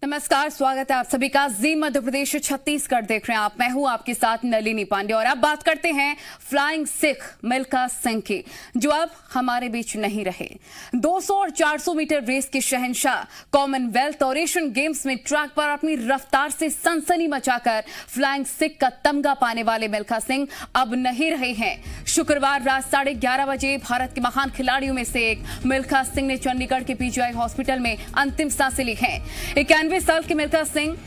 नमस्कार, स्वागत है आप सभी का जी मध्य प्रदेश छत्तीसगढ़ देख रहे हैं आप। मैं हूं आपके साथ नलिनी पांडे और अब बात करते हैं फ्लाइंग सिख मिल्खा सिंह की, जो अब हमारे बीच नहीं रहे। 200 और 400 मीटर रेस के शहंशाह, कॉमनवेल्थ और एशियन गेम्स में ट्रैक पर अपनी रफ्तार से सनसनी मचाकर फ्लाइंग सिख का तमगा पाने वाले मिल्खा सिंह अब नहीं रहे हैं। शुक्रवार रात 11:30 बजे भारत के महान खिलाड़ियों में से एक मिल्खा सिंह ने चंडीगढ़ के पीजीआई हॉस्पिटल में अंतिम सांसें ली हैं। 91 साल के मिल्खा सिंह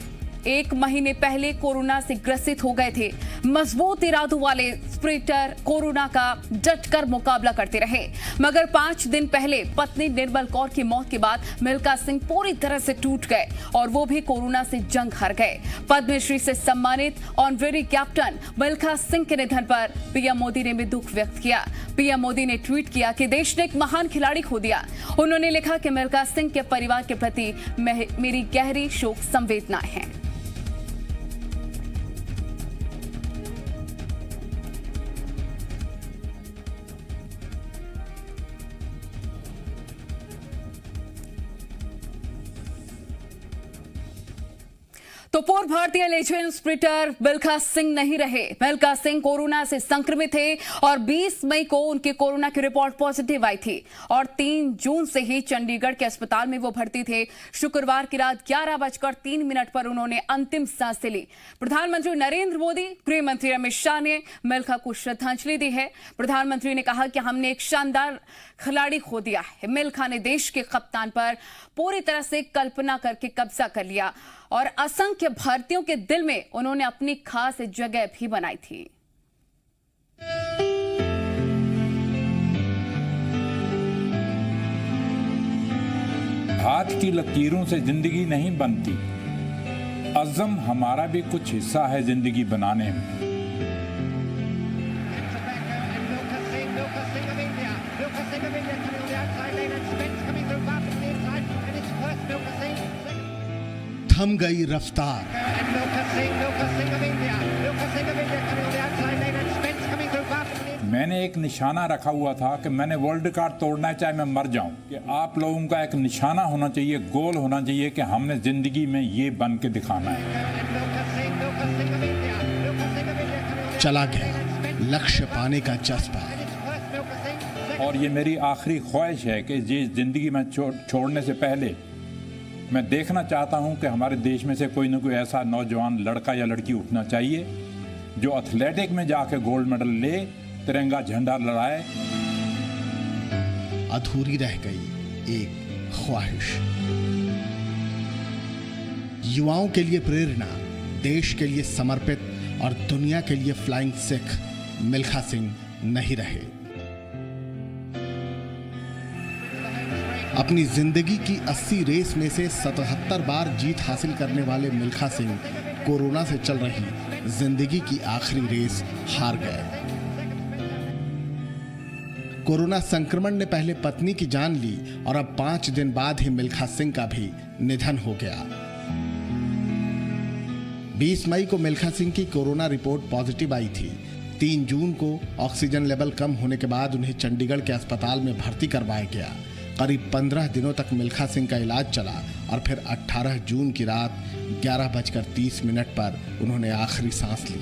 1 महीने पहले कोरोना से ग्रसित हो गए थे। मजबूत इरादों वाले स्प्रिंटर कोरोना का डटकर मुकाबला करते रहे, मगर 5 दिन पहले पत्नी निर्मल कौर की मौत के बाद मिल्खा सिंह पूरी तरह से टूट गए और वो भी कोरोना से जंग हार गए। पद्मश्री से सम्मानित ऑनरेरी कैप्टन मिल्खा सिंह के निधन पर पीएम मोदी ने भी दुख व्यक्त किया। पीएम मोदी ने ट्वीट किया कि देश ने एक महान खिलाड़ी खो दिया। उन्होंने लिखा कि मिल्खा सिंह के परिवार के प्रति मेरी गहरी शोक संवेदनाएं हैं। तो पूर्व भारतीय लेजेंड स्प्रिंटर मिल्खा सिंह नहीं रहे। मिल्खा सिंह कोरोना से संक्रमित थे और 20 मई को उनके कोरोना की रिपोर्ट पॉजिटिव आई थी और 3 जून से ही चंडीगढ़ के अस्पताल में वो भर्ती थे। शुक्रवार की रात 11:03 पर उन्होंने अंतिम सांसें ली। प्रधानमंत्री नरेंद्र मोदी, गृह मंत्री अमित शाह ने मिल्खा को श्रद्धांजलि दी है। प्रधानमंत्री ने कहा कि हमने एक शानदार खिलाड़ी खो दिया है। मिल्खा ने देश के कप्तान पर पूरी तरह से कल्पना करके कब्जा कर लिया और असंख्य भारतीयों के दिल में उन्होंने अपनी खास जगह भी बनाई थी। हाथ की लकीरों से जिंदगी नहीं बनती, अज़्म हमारा भी कुछ हिस्सा है जिंदगी बनाने में। थम गई रफ्तार, मैंने एक निशाना रखा हुआ था कि मैंने वर्ल्ड रिकॉर्ड तोड़ना है चाहे मैं मर जाऊं। कि आप लोगों का एक निशाना होना चाहिए, गोल होना चाहिए कि हमने जिंदगी में ये बन के दिखाना है। चला गया लक्ष्य पाने का जज्बा, और ये मेरी आखिरी ख्वाहिश है कि ये जिंदगी में छोड़ने से पहले मैं देखना चाहता हूं कि हमारे देश में से कोई ना कोई ऐसा नौजवान लड़का या लड़की उठना चाहिए जो एथलेटिक में जाके गोल्ड मेडल ले, तिरंगा झंडा लहराए। अधूरी रह गई एक ख्वाहिश। युवाओं के लिए प्रेरणा, देश के लिए समर्पित और दुनिया के लिए फ्लाइंग सिख मिल्खा सिंह नहीं रहे। अपनी जिंदगी की 80 रेस में से 77 बार जीत हासिल करने वाले मिल्खा सिंह कोरोना से चल रही जिंदगी की आखिरी रेस हार गए। कोरोना संक्रमण ने पहले पत्नी की जान ली और अब 5 दिन बाद ही मिल्खा सिंह का भी निधन हो गया। 20 मई को मिल्खा सिंह की कोरोना रिपोर्ट पॉजिटिव आई थी। 3 जून को ऑक्सीजन लेवल कम होने के बाद उन्हें चंडीगढ़ के अस्पताल में भर्ती करवाया गया। करीब 15 दिनों तक मिल्खा सिंह का इलाज चला और फिर 18 जून की रात 11:30 पर उन्होंने आखिरी सांस ली।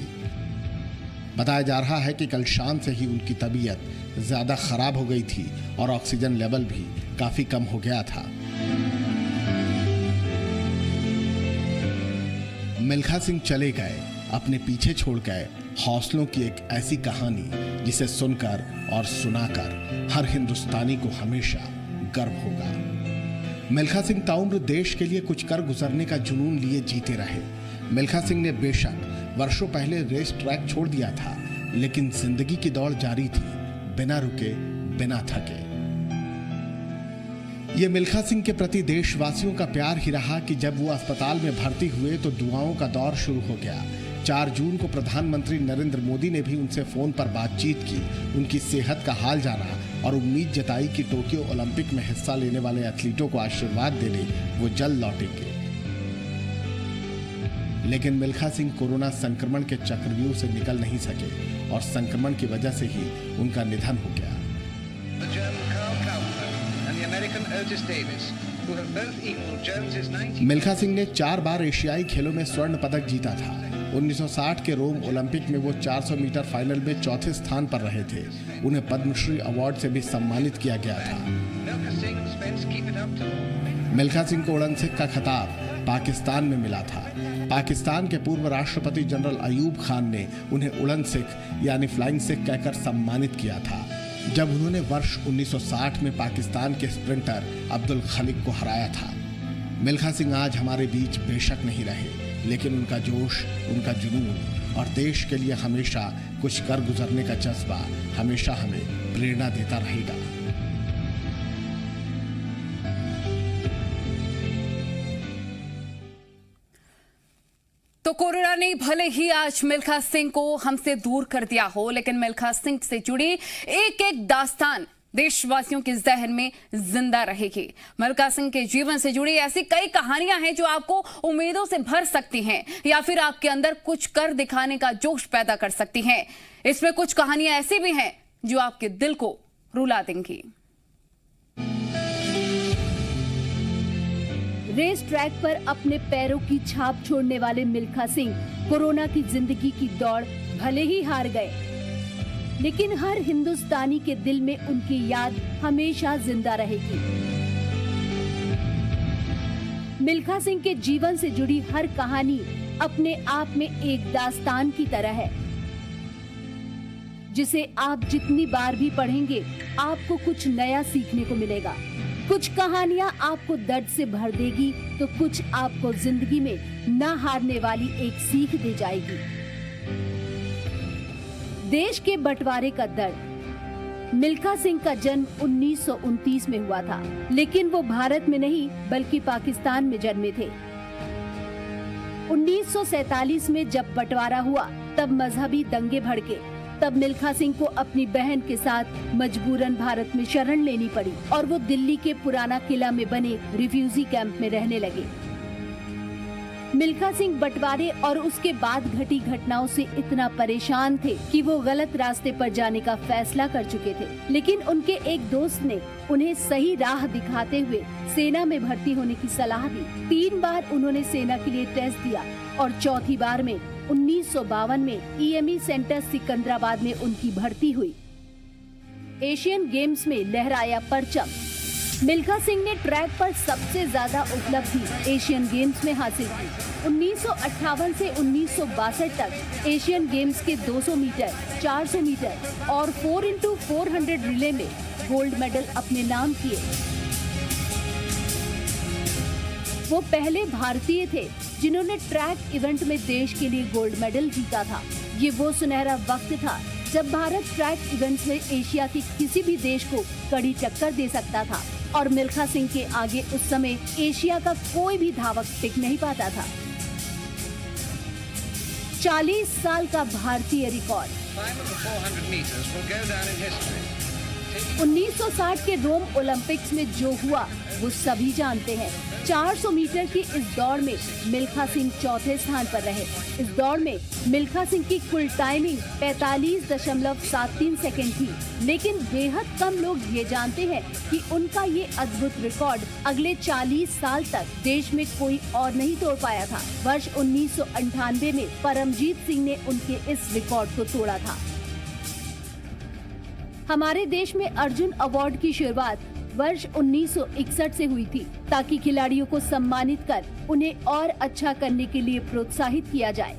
बताया जा रहा है कि कल शाम से ही उनकी तबीयत ज्यादा खराब हो गई थी और ऑक्सीजन लेवल भी काफी कम हो गया था। मिल्खा सिंह चले गए, अपने पीछे छोड़ गए हौसलों की एक ऐसी कहानी जिसे सुनकर और सुनाकर हर हिंदुस्तानी को हमेशा गर्व होगा। मिल्खा सिंह ताउम्र देश के लिए कुछ कर गुजरने का जुनून लिए जीते रहे। मिल्खा सिंह ने बेशक वर्षों पहले रेस ट्रैक छोड़ दिया था, लेकिन जिंदगी की दौड़ जारी थी, बिना रुके, बिना थके। ये मिल्खा सिंह के प्रति देशवासियों का प्यार ही रहा कि जब वो अस्पताल में भर्ती हुए तो दुआओं का दौर शुरू हो गया। 4 जून को प्रधानमंत्री नरेंद्र मोदी ने भी उनसे फोन पर बातचीत की, उनकी सेहत का हाल जाना और उम्मीद जताई कि टोक्यो ओलंपिक में हिस्सा लेने वाले एथलीटों को आशीर्वाद देने वो जल्द लौटेंगे। लेकिन मिल्खा सिंह कोरोना संक्रमण के चक्रव्यूह से निकल नहीं सके और संक्रमण की वजह से ही उनका निधन हो गया। मिल्खा सिंह ने 4 बार एशियाई खेलों में स्वर्ण पदक जीता था। 1960 के रोम ओलंपिक में वो 400 मीटर फाइनल में चौथे स्थान पर रहे थे। उन्हें पद्मश्री अवार्ड से भी सम्मानित किया गया था। मिल्खा सिंह को उड़न सिख का खिताब पाकिस्तान में मिला था। पाकिस्तान के पूर्व राष्ट्रपति जनरल अयूब खान ने उन्हें उड़न सिख यानी फ्लाइंग सिख कहकर सम्मानित किया था, जब उन्होंने वर्ष 1960 में पाकिस्तान के स्प्रिंटर अब्दुल खलीक को हराया था। मिल्खा सिंह आज हमारे बीच बेशक नहीं रहे, लेकिन उनका जोश, उनका जुनून और देश के लिए हमेशा कुछ कर गुजरने का जज्बा हमेशा हमें प्रेरणा देता रहेगा। तो कोरोना ने भले ही आज मिल्खा सिंह को हमसे दूर कर दिया हो, लेकिन मिल्खा सिंह से जुड़ी एक एक दास्तान देशवासियों के जहन में जिंदा रहेगी। मिल्खा सिंह के जीवन से जुड़ी ऐसी कई कहानियां हैं जो आपको उम्मीदों से भर सकती हैं या फिर आपके अंदर कुछ कर दिखाने का जोश पैदा कर सकती हैं। इसमें कुछ कहानियां ऐसी भी हैं जो आपके दिल को रुला देंगी। रेस ट्रैक पर अपने पैरों की छाप छोड़ने वाले मिल्खा सिंह कोरोना की जिंदगी की दौड़ भले ही हार गए, लेकिन हर हिंदुस्तानी के दिल में उनकी याद हमेशा जिंदा रहेगी। मिल्खा सिंह के जीवन से जुड़ी हर कहानी अपने आप में एक दास्तान की तरह है, जिसे आप जितनी बार भी पढ़ेंगे आपको कुछ नया सीखने को मिलेगा। कुछ कहानियां आपको दर्द से भर देगी, तो कुछ आपको जिंदगी में न हारने वाली एक सीख दे जाएगी। देश के बंटवारे का दर्द। मिल्खा सिंह का जन्म 1929 में हुआ था, लेकिन वो भारत में नहीं बल्कि पाकिस्तान में जन्मे थे। 1947 में जब बंटवारा हुआ तब मजहबी दंगे भड़के। तब मिल्खा सिंह को अपनी बहन के साथ मजबूरन भारत में शरण लेनी पड़ी और वो दिल्ली के पुराना किला में बने रिफ्यूजी कैंप में रहने लगे। मिल्खा सिंह बंटवारे और उसके बाद घटी घटनाओं से इतना परेशान थे कि वो गलत रास्ते पर जाने का फैसला कर चुके थे, लेकिन उनके एक दोस्त ने उन्हें सही राह दिखाते हुए सेना में भर्ती होने की सलाह दी। 3 बार उन्होंने सेना के लिए टेस्ट दिया और चौथी बार में 1952 में EME सेंटर सिकंदराबाद में उनकी भर्ती हुई। एशियन गेम्स में लहराया परचम। मिल्खा सिंह ने ट्रैक पर सबसे ज्यादा उपलब्धि एशियन गेम्स में हासिल की। 1958 से 1962 तक एशियन गेम्स के 200 मीटर, 400 मीटर और 4x400 रिले में गोल्ड मेडल अपने नाम किए। वो पहले भारतीय थे जिन्होंने ट्रैक इवेंट में देश के लिए गोल्ड मेडल जीता था। ये वो सुनहरा वक्त था जब भारत ट्रैक इवेंट में एशिया के किसी भी देश को कड़ी टक्कर दे सकता था और मिल्खा सिंह के आगे उस समय एशिया का कोई भी धावक टिक नहीं पाता था। 40 साल का भारतीय रिकॉर्ड। 1960 के रोम ओलंपिक्स में जो हुआ वो सभी जानते हैं। 400 मीटर की इस दौड़ में मिल्खा सिंह चौथे स्थान पर रहे। इस दौड़ में मिल्खा सिंह की कुल टाइमिंग 45.73 सेकंड थी, लेकिन बेहद कम लोग ये जानते हैं कि उनका ये अद्भुत रिकॉर्ड अगले 40 साल तक देश में कोई और नहीं तोड़ पाया था। वर्ष 1998 में परमजीत सिंह ने उनके इस रिकॉर्ड को तोड़ा था। हमारे देश में अर्जुन अवार्ड की शुरुआत वर्ष 1961 से हुई थी, ताकि खिलाड़ियों को सम्मानित कर उन्हें और अच्छा करने के लिए प्रोत्साहित किया जाए।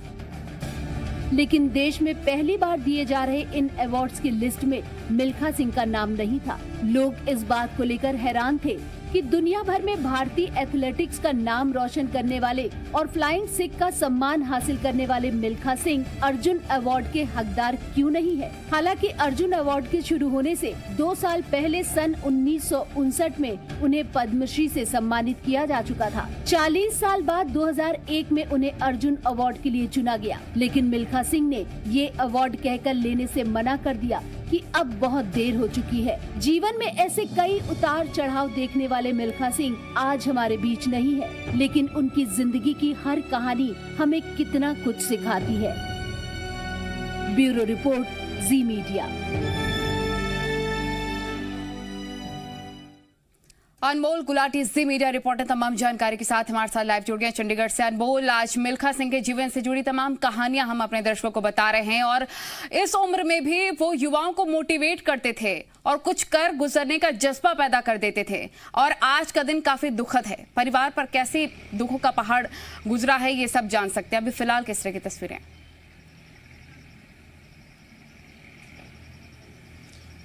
लेकिन देश में पहली बार दिए जा रहे इन अवार्ड्स की लिस्ट में मिल्खा सिंह का नाम नहीं था। लोग इस बात को लेकर हैरान थे कि दुनिया भर में भारतीय एथलेटिक्स का नाम रोशन करने वाले और फ्लाइंग सिख का सम्मान हासिल करने वाले मिल्खा सिंह अर्जुन अवार्ड के हकदार क्यों नहीं है। हालांकि अर्जुन अवार्ड के शुरू होने से 2 साल पहले सन 1959 में उन्हें पद्मश्री से सम्मानित किया जा चुका था। 40 साल बाद 2001 में उन्हें अर्जुन अवार्ड के लिए चुना गया, लेकिन मिल्खा सिंह ने ये अवार्ड कहकर लेने से मना कर दिया कि अब बहुत देर हो चुकी है। जीवन में ऐसे कई उतार चढ़ाव देखने वाले मिल्खा सिंह आज हमारे बीच नहीं है, लेकिन उनकी जिंदगी की हर कहानी हमें कितना कुछ सिखाती है। ब्यूरो रिपोर्ट, जी मीडिया। अनमोल गुलाटी जी मीडिया रिपोर्टर तमाम जानकारी के साथ हमारे साथ लाइव जुड़ गए चंडीगढ़ से। अनमोल, आज मिल्खा सिंह के जीवन से जुड़ी तमाम कहानियां हम अपने दर्शकों को बता रहे हैं और इस उम्र में भी वो युवाओं को मोटिवेट करते थे और कुछ कर गुजरने का जज्बा पैदा कर देते थे। और आज का दिन काफी दुखद है, परिवार पर कैसे दुखों का पहाड़ गुजरा है ये सब जान सकते हैं। अभी फिलहाल किस तरह की तस्वीरें?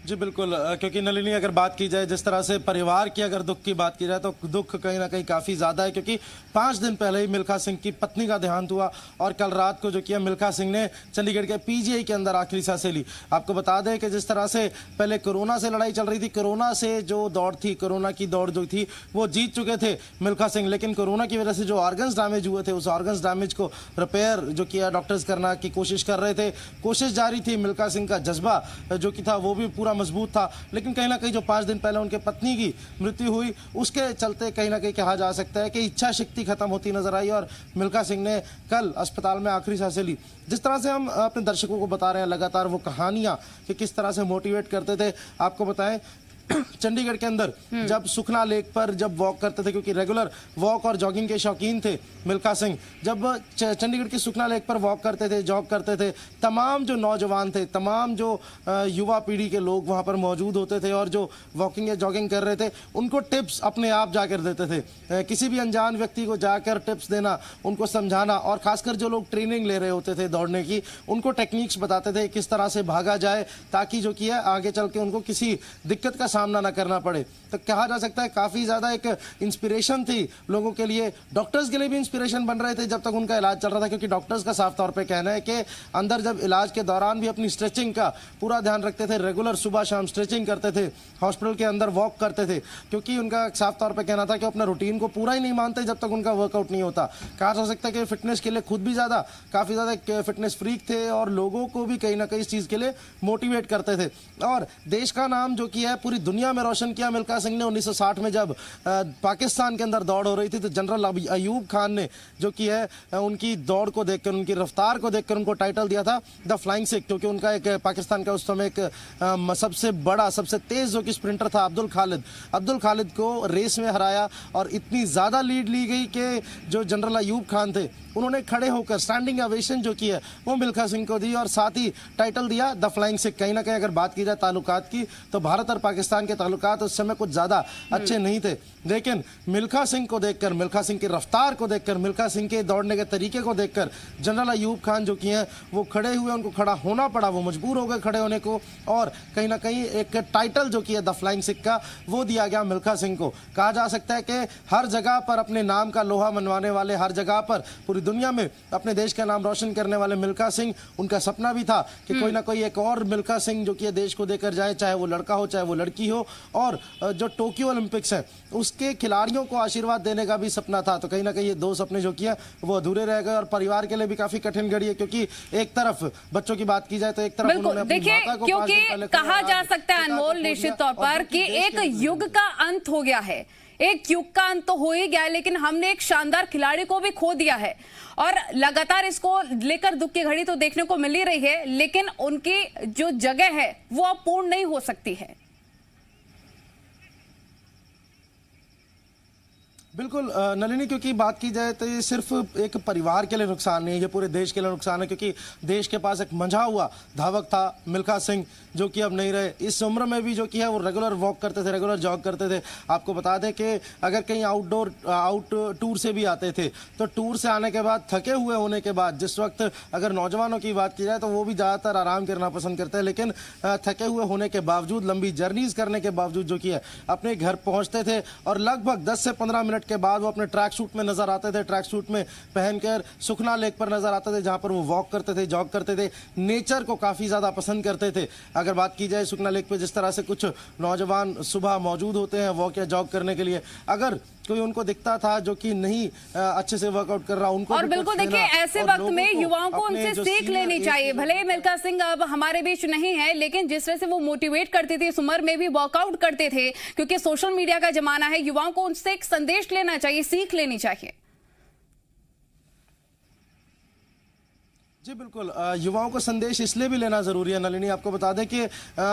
जी बिल्कुल, क्योंकि नलिनी अगर बात की जाए जिस तरह से परिवार की अगर दुख की बात की जाए तो दुख कहीं ना कहीं काफ़ी ज़्यादा है, क्योंकि 5 दिन पहले ही मिल्खा सिंह की पत्नी का देहांत हुआ और कल रात को जो किया मिल्खा सिंह ने चंडीगढ़ के पीजीआई के अंदर आखिरी सांसें ली। आपको बता दें कि जिस तरह से पहले कोरोना से लड़ाई चल रही थी, कोरोना से जो दौड़ थी, कोरोना की दौड़ जो थी वो जीत चुके थे मिल्खा सिंह, लेकिन कोरोना की वजह से जो ऑर्गन्स डैमेज हुए थे उस ऑर्गन्स डैमेज को रिपेयर जो किया डॉक्टर्स करना की कोशिश कर रहे थे, कोशिश जारी थी। मिल्खा सिंह का जज्बा जो कि था वो भी पूरा मजबूत था, लेकिन कहीं ना कहीं जो 5 दिन पहले उनके पत्नी की मृत्यु हुई उसके चलते कहीं ना कहीं कहा जा सकता है कि इच्छा शक्ति खत्म होती नजर आई और मिल्खा सिंह ने कल अस्पताल में आखिरी सांसें ली। जिस तरह से हम अपने दर्शकों को बता रहे हैं लगातार वो कहानियां कि किस तरह से मोटिवेट करते थे, आपको बताएं चंडीगढ़ के अंदर जब सुखना लेक पर जब वॉक करते थे, क्योंकि रेगुलर वॉक और जॉगिंग के शौकीन थे मिल्खा सिंह, जब चंडीगढ़ की सुखना लेक पर वॉक करते थे, जॉग करते थे, तमाम जो नौजवान थे, तमाम जो युवा पीढ़ी के लोग वहां पर मौजूद होते थे और जो वॉकिंग या जॉगिंग कर रहे थे उनको टिप्स अपने आप जाकर देते थे। किसी भी अनजान व्यक्ति को जाकर टिप्स देना, उनको समझाना, और खासकर जो लोग ट्रेनिंग ले रहे होते थे दौड़ने की उनको टेक्निक्स बताते थे किस तरह से भागा जाए ताकि जो कि है आगे चल के उनको किसी दिक्कत का सामना ना करना पड़े। तो कहा जा सकता है काफी ज्यादा एक इंस्पिरेशन थी लोगों के लिए, डॉक्टर्स के लिए भी इंस्पिरेशन बन रहे थे जब तक उनका इलाज चल रहा था, क्योंकि डॉक्टर्स का साफ तौर पे कहना है कि अंदर जब इलाज के दौरान भी अपनी स्ट्रेचिंग का पूरा ध्यान रखते थे, रेगुलर सुबह शाम स्ट्रेचिंग करते थे, हॉस्पिटल के अंदर वॉक करते थे, क्योंकि उनका साफ तौर पर कहना था कि अपना रूटीन को पूरा ही नहीं मानते जब तक उनका वर्कआउट नहीं होता। कहा जा सकता है कि फिटनेस के लिए खुद भी काफी ज्यादा फिटनेस फ्रीक थे और लोगों को भी कहीं ना कहीं इस चीज के लिए मोटिवेट करते थे और देश का नाम जो कि है पूरी दुनिया में रोशन किया। मिल्खा सिंह ने 1960 में जब पाकिस्तान के अंदर दौड़ हो रही थी तो जनरल अयूब खान ने जो कि है उनकी दौड़ को देखकर, उनकी रफ्तार को देखकर उनको टाइटल दिया था द फ्लाइंग सिख, क्योंकि उनका एक पाकिस्तान का उस समय एक सबसे बड़ा सबसे तेज जो कि स्प्रिंटर था अब्दुल खालिद को रेस में हराया और इतनी ज़्यादा लीड ली गई कि जो जनरल अयूब खान थे उन्होंने खड़े होकर स्टैंडिंग ओवेशन जो की है वो मिल्खा सिंह को दी और साथ ही टाइटल दिया द फ्लाइंग सिख। कहीं ना कहीं अगर बात की जाए ताल्लुकात की तो भारत और पाकिस्तान के ताल्लुकात उस समय कुछ ज़्यादा अच्छे नहीं थे, लेकिन मिल्खा सिंह को देखकर, मिल्खा सिंह की रफ्तार को देखकर, मिल्खा सिंह के दौड़ने के तरीके को देखकर जनरल अयूब खान जो कि हैं वो खड़े हुए, उनको खड़ा होना पड़ा, वो मजबूर हो गए खड़े होने को और कहीं ना कहीं एक टाइटल जो कि है द फ्लाइंग सिख का वो दिया गया मिल्खा सिंह को। कहा जा सकता है कि हर जगह पर अपने नाम का लोहा मनवाने वाले, हर जगह पर पूरी दुनिया में अपने देश का नाम रोशन करने वाले मिल्खा सिंह, उनका सपना भी था कि कोई ना कोई एक और मिल्खा सिंह जो कि देश को देकर जाए, चाहे वो लड़का हो चाहे वो लड़की हो, और जो टोक्यो ओलंपिक्स है उसके खिलाड़ियों को आशीर्वाद देने का भी सपना था। तो कहीं ना कहीं ये 2 सपने जो किए वो अधूरे रह गए और परिवार के लिए भी काफी कठिन घड़ी है, क्योंकि एक तरफ बच्चों की बात की जाए तो एक तरफ उन्होंने अपनी माता को, क्योंकि कहा जा सकता है अनमोल निश्चित तौर पर कि एक युग का अंत हो गया है, एक युग का अंत तो हो ही गया है, लेकिन हमने एक शानदार खिलाड़ी को भी खो दिया है और लगातार इसको लेकर दुख की घड़ी तो देखने को मिल ही रही है, लेकिन उनकी जो जगह है वो अब पूर्ण नहीं हो सकती है। बिल्कुल नलिनी, क्योंकि बात की जाए तो ये सिर्फ एक परिवार के लिए नुकसान नहीं है, ये पूरे देश के लिए नुकसान है, क्योंकि देश के पास एक मंझा हुआ धावक था मिल्खा सिंह जो कि अब नहीं रहे। इस उम्र में भी जो कि है वो रेगुलर वॉक करते थे, रेगुलर जॉग करते थे। आपको बता दें कि अगर कहीं आउट टूर से भी आते थे तो टूर से आने के बाद, थके हुए होने के बाद, जिस वक्त अगर नौजवानों की बात की जाए तो वो भी ज़्यादातर आराम करना पसंद करते हैं, लेकिन थके हुए होने के बावजूद, लंबी जर्नीज करने के बावजूद जो कि है अपने घर पहुँचते थे और लगभग 10 से 15 मिनट के बाद वो अपने ट्रैक सूट में नजर आते थे, ट्रैक सूट में पहनकर सुखना लेक पर नजर आते थे जहां पर वो वॉक करते थे, जॉग करते थे, नेचर को काफी ज्यादा पसंद करते थे। अगर बात की जाए सुखना लेक पे जिस तरह से कुछ नौजवान सुबह मौजूद होते हैं वॉक या जॉग करने के लिए, अगर कोई उनको दिखता था जो कि नहीं अच्छे से वर्कआउट कर रहा, उनको और बिल्कुल देखिए ऐसे वक्त में युवाओं को उनसे सीख लेनी चाहिए। भले ही मिल्खा सिंह अब हमारे बीच नहीं है, लेकिन जिस तरह से वो मोटिवेट करते थे, इस उम्र में भी वर्कआउट करते थे, क्योंकि सोशल मीडिया का जमाना है, युवाओं को उनसे एक संदेश लेना चाहिए, सीख लेनी चाहिए। जी बिल्कुल, युवाओं को संदेश इसलिए भी लेना जरूरी है नलिनी, आपको बता दें कि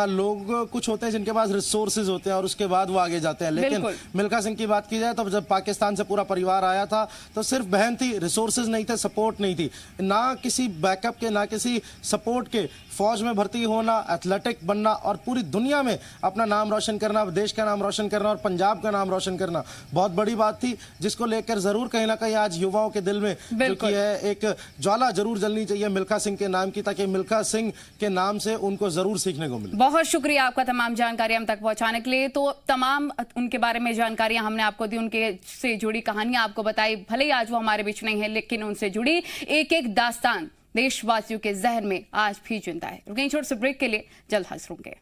लोग कुछ होते हैं जिनके पास रिसोर्सेज होते हैं और उसके बाद वो आगे जाते हैं, लेकिन मिल्खा सिंह की बात की जाए तो जब पाकिस्तान से पूरा परिवार आया था तो सिर्फ बहन थी, रिसोर्सेज नहीं थे, सपोर्ट नहीं थी, ना किसी बैकअप के ना किसी सपोर्ट के। फौज में भर्ती होना, एथलेटिक बनना और पूरी दुनिया में अपना नाम रोशन करना, देश का नाम रोशन करना और पंजाब का नाम रोशन करना बहुत बड़ी बात थी, जिसको लेकर जरूर कहीं ना कहीं आज युवाओं के दिल में जो कि है एक ज्वाला जरूर जलनी चाहिए मिल्खा सिंह के नाम की, ताकि मिल्खा सिंह के नाम से उनको जरूर सीखने को मिले। बहुत शुक्रिया आपका तमाम जानकारी हम तक पहुंचाने के लिए। तो तमाम उनके बारे में जानकारियां हमने आपको दी, उनके से जुड़ी कहानियां आपको बताई। भले ही आज वो हमारे बीच नहीं है, लेकिन उनसे जुड़ी एक एक दास्तान देशवासियों के जहन में आज भी जिंदा है। रुकें छोटे से ब्रेक के लिए, जल्द हाजिर होंगे।